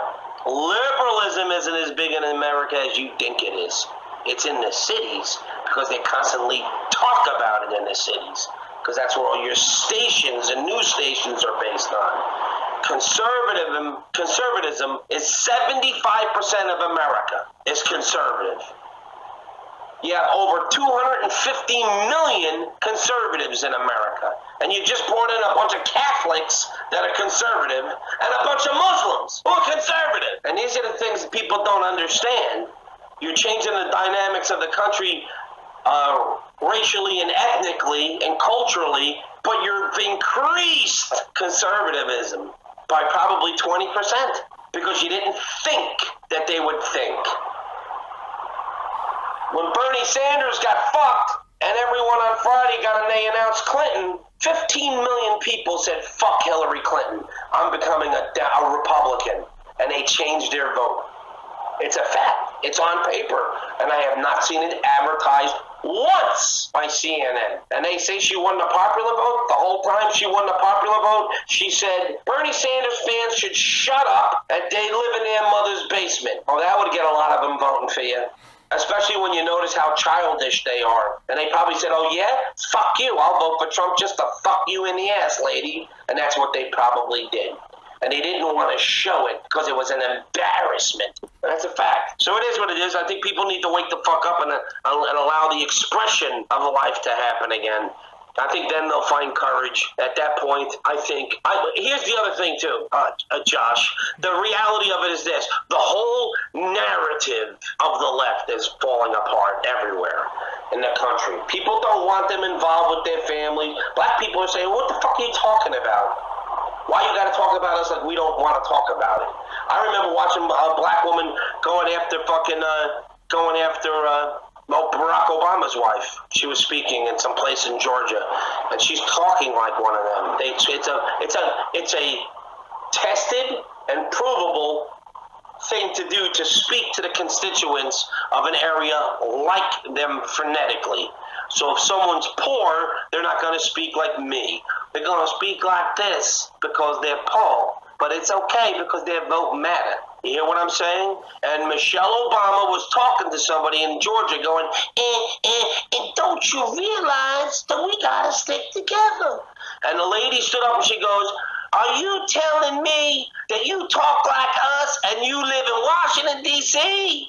Liberalism isn't as big in America as you think it is. It's in the cities because they constantly talk about it in the cities. Because that's where all your stations and news stations are based on. Conservatism is 75% of America is conservative. You have over 250 million conservatives in America. And you just brought in a bunch of Catholics that are conservative and a bunch of Muslims who are conservative. And these are the things that people don't understand. You're changing the dynamics of the country racially and ethnically and culturally, but you've increased conservatism by probably 20% because you didn't think that they would think. When Bernie Sanders got fucked and everyone on Friday and they announced Clinton, 15 million people said, fuck Hillary Clinton. I'm becoming a Republican. And they changed their vote. It's a fact. It's on paper. And I have not seen it advertised once by CNN. And they say she won the popular vote. The whole time she won the popular vote, she said, Bernie Sanders fans should shut up and they live in their mother's basement. Oh, that would get a lot of them voting for you. especially when you notice how childish they are. And they probably said, oh yeah, fuck you, I'll vote for Trump just to fuck you in the ass, lady. And that's what they probably did. And they didn't want to show it because it was an embarrassment. That's a fact. So it is what it is. I think people need to wake the fuck up and allow the expression of life to happen again. I think then they'll find courage. At that point, I think... here's the other thing, too, Josh. The reality of it is this. The whole narrative of the left is falling apart everywhere in the country. People don't want them involved with their family. Black people are saying, what the fuck are you talking about? Why you got to talk about us like we don't want to talk about it? I remember watching a black woman going after Barack Obama's wife. She was speaking in some place in Georgia, and she's talking like one of them. It's a tested and provable thing to do to speak to the constituents of an area like them phonetically. So if someone's poor, they're not going to speak like me. They're going to speak like this because they're poor. But it's okay because their vote matter. You hear what I'm saying? And Michelle Obama was talking to somebody in Georgia going, and don't you realize that we got to stick together? And the lady stood up and she goes, are you telling me that you talk like us and you live in Washington, D.C.?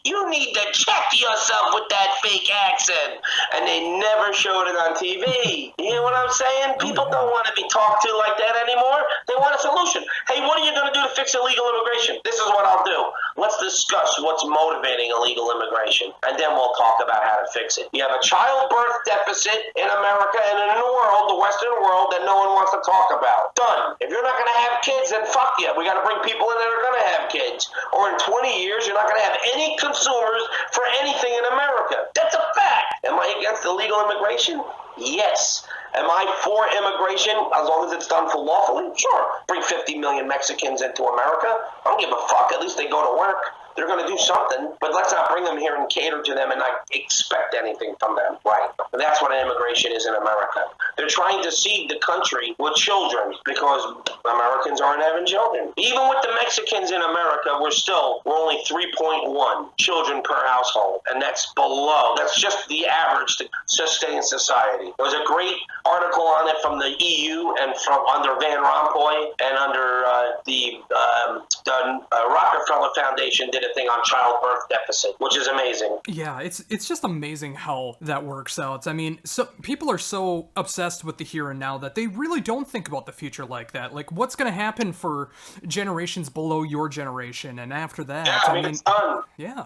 You need to check yourself with that fake accent. And they never showed it on TV. You hear what I'm saying? People don't want to be talked to like that anymore. They want a solution. Hey, what are you going to do to fix illegal immigration? This is what I'll do. Let's discuss what's motivating illegal immigration, and then we'll talk about how to fix it. You have a childbirth deficit in America and in the world, the Western world, that no one wants to talk about. Done. If you're not going to have kids, then fuck you. We got to bring people in that are going to have kids. Or in 20 years, you're not going to have any consumers for anything in America. That's a fact. Am I against illegal immigration? Yes. Am I for immigration as long as it's done for lawfully? Sure. Bring 50 million Mexicans into America. I don't give a fuck. At least they go to work. They're going to do something, but let's not bring them here and cater to them and not expect anything from them. Right. And that's what immigration is in America. They're trying to seed the country with children because Americans aren't having children. Even with the Mexicans in America, we're only 3.1 children per household, and that's below. That's just the average to sustain society. There was a great article on it from the EU and from under Van Rompuy and under the Rockefeller Foundation did a thing on childbirth deficit, which is amazing. Yeah, it's just amazing how that works out. I mean, so people are so obsessed with the here and now that they really don't think about the future like that. Like, what's going to happen for generations below your generation and after that? Yeah, I mean it's done. Yeah.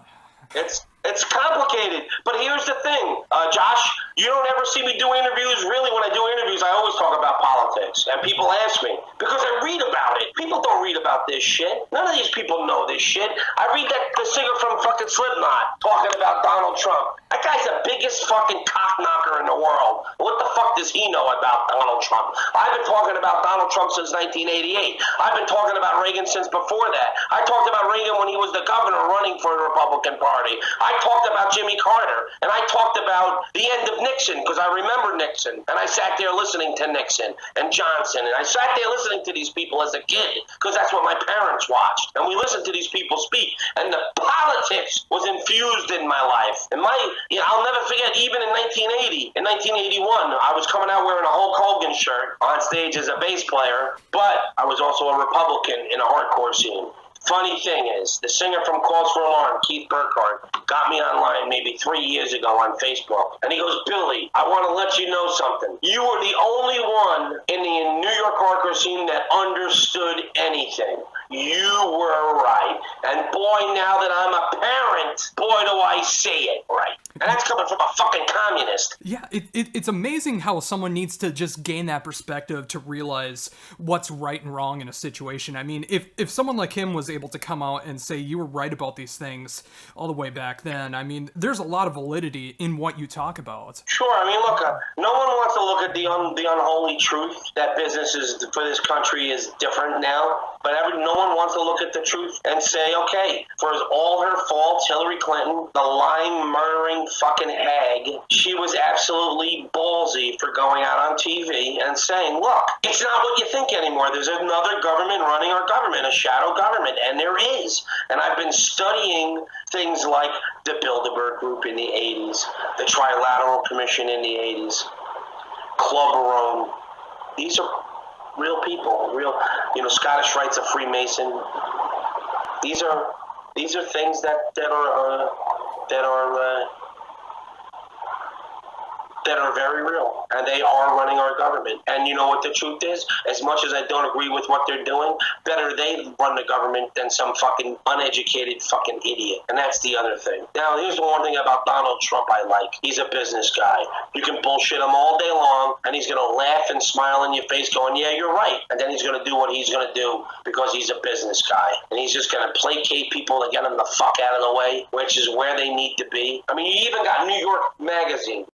It's complicated, but here's the thing, Josh, you don't ever see me do interviews. Really, when I do interviews, I always talk about politics, and people ask me, because I read about it. People don't read about this shit. None of these people know this shit. I read the singer from fucking Slipknot talking about Donald Trump. That guy's the biggest fucking cock knocker in the world. What the fuck does he know about Donald Trump? I've been talking about Donald Trump since 1988. I've been talking about Reagan since before that. I talked about Reagan when he was the governor running for the Republican Party. I talked about Jimmy Carter, and I talked about the end of Nixon, because I remember Nixon, and I sat there listening to Nixon and Johnson, and I sat there listening to these people as a kid, because that's what my parents watched, and we listened to these people speak, and the politics was infused in my life. And I'll never forget, even in 1981, I was coming out wearing a Hulk Hogan shirt on stage as a bass player, but I was also a Republican in a hardcore scene. Funny thing is, the singer from Cause for Alarm, Keith Burkhardt, got me online maybe 3 years ago on Facebook. And he goes, Billy, I want to let you know something. You were the only one in the New York hardcore scene that understood anything. You were right. And boy, now that I'm a parent, boy, do I see it right. And that's coming from a fucking communist. Yeah, it's amazing how someone needs to just gain that perspective to realize what's right and wrong in a situation. I mean, if someone like him was able to come out and say you were right about these things all the way back then, I mean, there's a lot of validity in what you talk about. Sure. I mean, look, no one wants to look at the unholy truth that business is for this country is different now. But no one wants to look at the truth and say, okay, for all her faults, Hillary Clinton, the lying, murdering fucking hag, she was absolutely ballsy for going out on TV and saying, look, it's not what you think anymore. There's another government running our government, a shadow government, and there is. And I've been studying things like the Bilderberg Group in the 80s, the Trilateral Commission in the 80s, Club Rome. These are real people, Scottish Rite's a Freemason. These are things that are very real, and they are running our government. And you know what the truth is? As much as I don't agree with what they're doing, better they run the government than some fucking uneducated fucking idiot. And that's the other thing. Now, here's the one thing about Donald Trump I like. He's a business guy. You can bullshit him all day long, and he's going to laugh and smile in your face going, yeah, you're right. And then he's going to do what he's going to do because he's a business guy. And he's just going to placate people to get them the fuck out of the way, which is where they need to be. I mean, you even got New York Magazine.